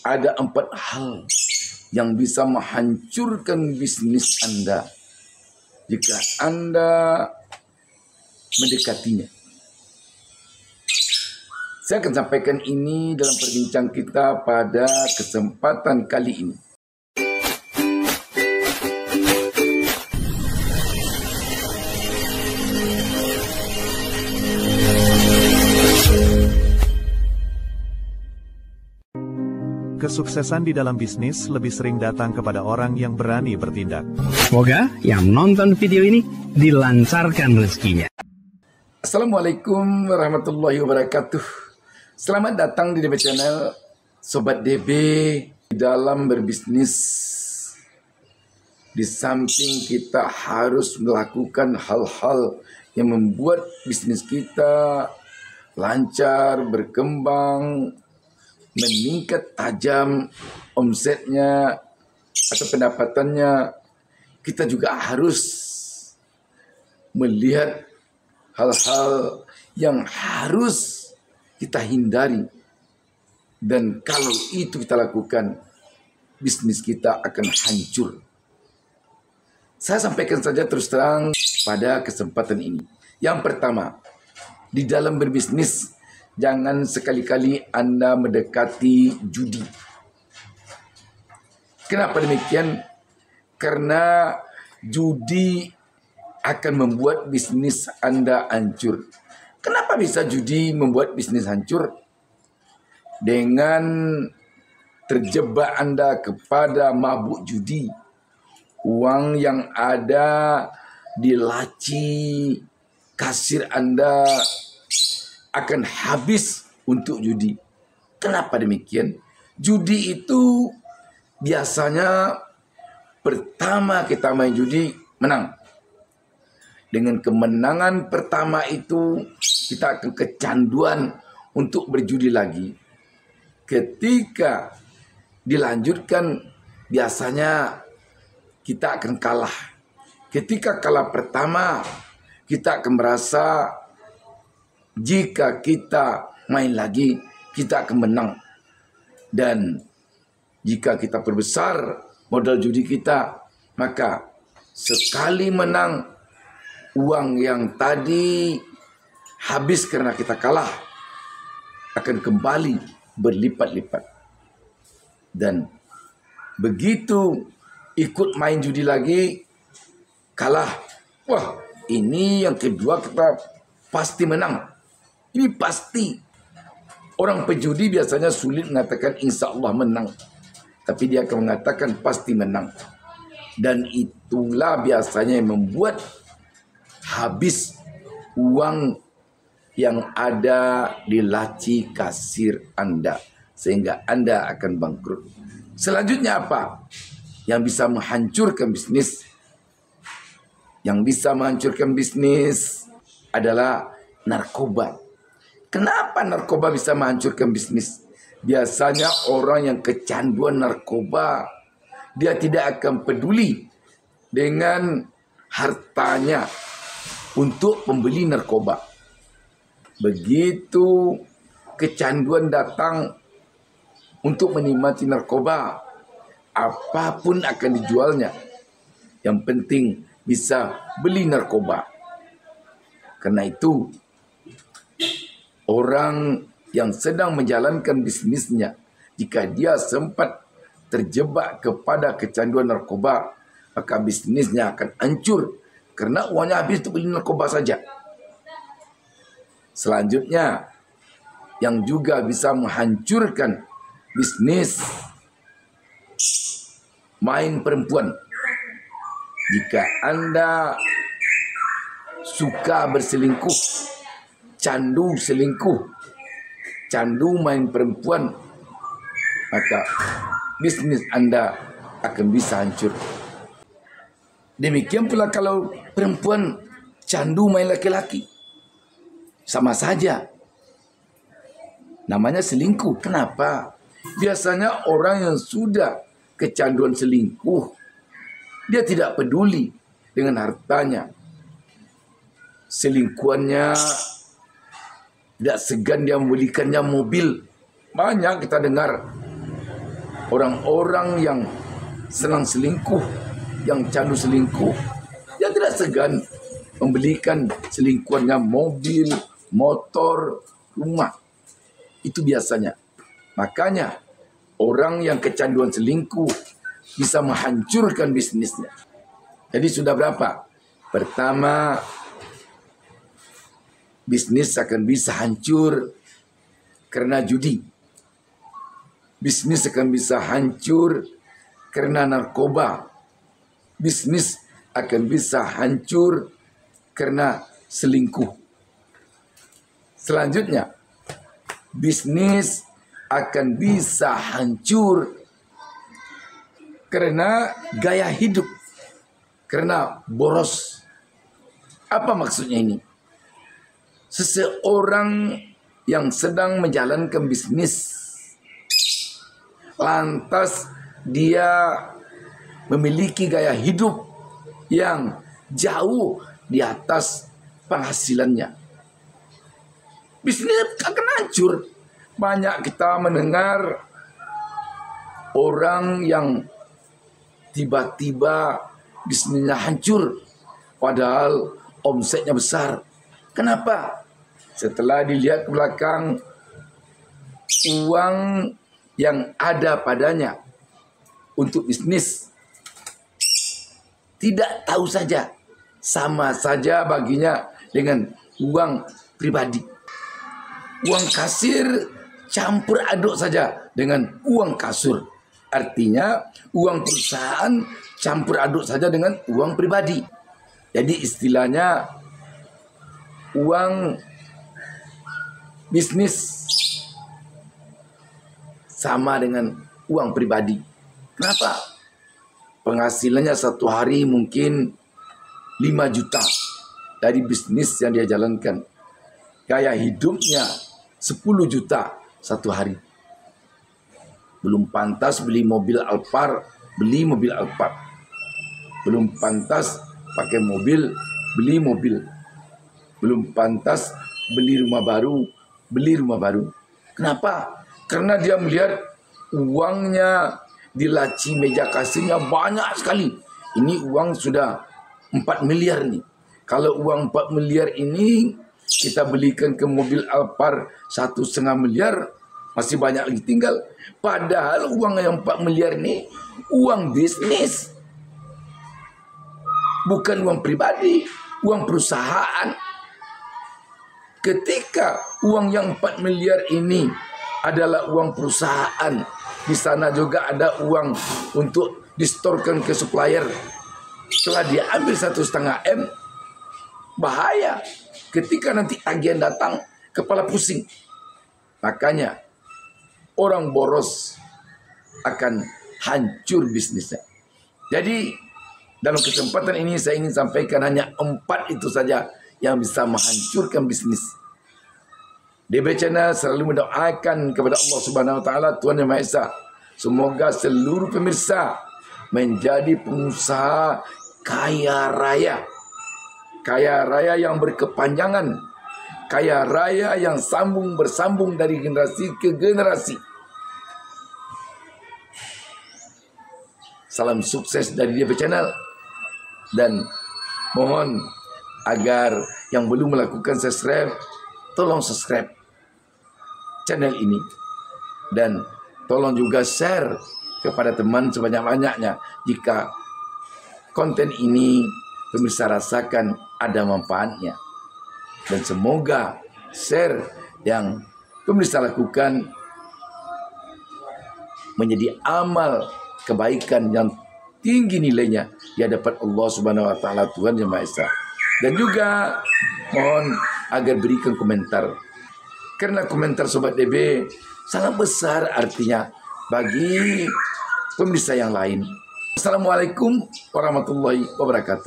ada 4 hal yang bisa menghancurkan bisnis Anda jika Anda mendekatinya. Saya akan sampaikan ini dalam perbincangan kita pada kesempatan kali ini. Kesuksesan di dalam bisnis lebih sering datang kepada orang yang berani bertindak. Semoga yang menonton video ini dilancarkan rezekinya. Assalamualaikum warahmatullahi wabarakatuh. Selamat datang di DB Channel, Sobat DB. Di dalam berbisnis, di samping kita harus melakukan hal-hal yang membuat bisnis kita lancar, berkembang, meningkat tajam omsetnya atau pendapatannya, kita juga harus melihat hal-hal yang harus kita hindari. Dan kalau itu kita lakukan, bisnis kita akan hancur. Saya sampaikan saja terus terang pada kesempatan ini. Yang pertama, di dalam berbisnis, jangan sekali-kali Anda mendekati judi. Kenapa demikian? Karena judi akan membuat bisnis Anda hancur. Kenapa bisa judi membuat bisnis hancur? Dengan terjebak Anda kepada mabuk judi, uang yang ada di laci kasir Anda akan habis untuk judi. Kenapa demikian? Judi itu biasanya pertama kita main judi menang. Dengan kemenangan pertama itu kita akan kecanduan untuk berjudi lagi. Ketika dilanjutkan biasanya kita akan kalah. Ketika kalah pertama kita akan merasa jika kita main lagi, kita akan menang. Dan jika kita perbesar modal judi kita, maka sekali menang, uang yang tadi habis karena kita kalah akan kembali berlipat-lipat. Dan begitu ikut main judi lagi, kalah. Wah, ini yang kedua kita pasti menang. Ini pasti. Orang pejudi biasanya sulit mengatakan insya Allah menang. Tapi dia akan mengatakan pasti menang. Dan itulah biasanya yang membuat habis uang yang ada di laci kasir Anda. Sehingga Anda akan bangkrut. Selanjutnya apa? Yang bisa menghancurkan bisnis. Yang bisa menghancurkan bisnis adalah narkoba. Kenapa narkoba bisa menghancurkan bisnis? Biasanya orang yang kecanduan narkoba, dia tidak akan peduli dengan hartanya untuk membeli narkoba. Begitu kecanduan datang untuk menikmati narkoba, apapun akan dijualnya. Yang penting bisa beli narkoba. Karena itu, orang yang sedang menjalankan bisnisnya, jika dia sempat terjebak kepada kecanduan narkoba, maka bisnisnya akan hancur. Karena uangnya habis untuk beli narkoba saja. Selanjutnya, yang juga bisa menghancurkan bisnis, main perempuan. Jika Anda suka berselingkuh, candu selingkuh, candu main perempuan, maka bisnis Anda akan bisa hancur. Demikian pula kalau perempuan candu main laki-laki, sama saja. Namanya selingkuh. Kenapa? Biasanya orang yang sudah kecanduan selingkuh, dia tidak peduli dengan hartanya. Selingkuhannya tidak segan dia membelikannya mobil. Banyak kita dengar Orang-orang yang senang selingkuh, yang candu selingkuh, dia tidak segan membelikan selingkuhannya mobil, motor, rumah. Itu biasanya. Makanya orang yang kecanduan selingkuh bisa menghancurkan bisnisnya. Jadi sudah berapa? Pertama, bisnis akan bisa hancur karena judi. Bisnis akan bisa hancur karena narkoba. Bisnis akan bisa hancur karena selingkuh. Selanjutnya, bisnis akan bisa hancur karena gaya hidup, karena boros. Apa maksudnya ini? Seseorang yang sedang menjalankan bisnis, lantas dia memiliki gaya hidup yang jauh di atas penghasilannya, bisnis akan hancur. Banyak kita mendengar orang yang tiba-tiba bisnisnya hancur, padahal omsetnya besar. Kenapa? Setelah dilihat ke belakang, uang yang ada padanya untuk bisnis tidak tahu saja, sama saja baginya dengan uang pribadi. Uang kasir campur aduk saja dengan uang kasur. Artinya uang perusahaan campur aduk saja dengan uang pribadi. Jadi istilahnya uang bisnis sama dengan uang pribadi. Kenapa? Penghasilannya satu hari mungkin 5 juta dari bisnis yang dia jalankan. Gaya hidupnya 10 juta satu hari. Belum pantas beli mobil Alphard, beli mobil Alphard. Belum pantas pakai mobil, beli mobil. Belum pantas beli rumah baru, beli rumah baru. Kenapa? Karena dia melihat uangnya di laci meja kasirnya banyak sekali. Ini uang sudah 4 miliar nih. Kalau uang 4 miliar ini kita belikan ke mobil Alphard 1,5 miliar, masih banyak lagi tinggal. Padahal uang yang 4 miliar ini uang bisnis, bukan uang pribadi, uang perusahaan. Ketika uang yang 4 miliar ini adalah uang perusahaan, di sana juga ada uang untuk distorkan ke supplier. Setelah diambil 1,5 M, bahaya. Ketika nanti tagihan datang, kepala pusing. Makanya orang boros akan hancur bisnisnya. Jadi dalam kesempatan ini saya ingin sampaikan hanya 4 itu saja yang bisa menghancurkan bisnis. DB Channel selalu mendoakan kepada Allah Subhanahu Wa Taala, Tuhan Yang Maha Esa, semoga seluruh pemirsa menjadi pengusaha kaya raya. Kaya raya yang berkepanjangan, kaya raya yang bersambung dari generasi ke generasi. Salam sukses dari DB Channel, dan mohon agar yang belum melakukan subscribe, tolong subscribe channel ini, dan tolong juga share kepada teman sebanyak-banyaknya jika konten ini pemirsa rasakan ada manfaatnya. Dan semoga share yang pemirsa lakukan menjadi amal kebaikan yang tinggi nilainya di hadapan Allah Subhanahu Wa Taala, Tuhan Yang Maha Esa. Dan juga mohon agar berikan komentar, karena komentar Sobat DB sangat besar artinya bagi pemirsa yang lain. Assalamualaikum warahmatullahi wabarakatuh.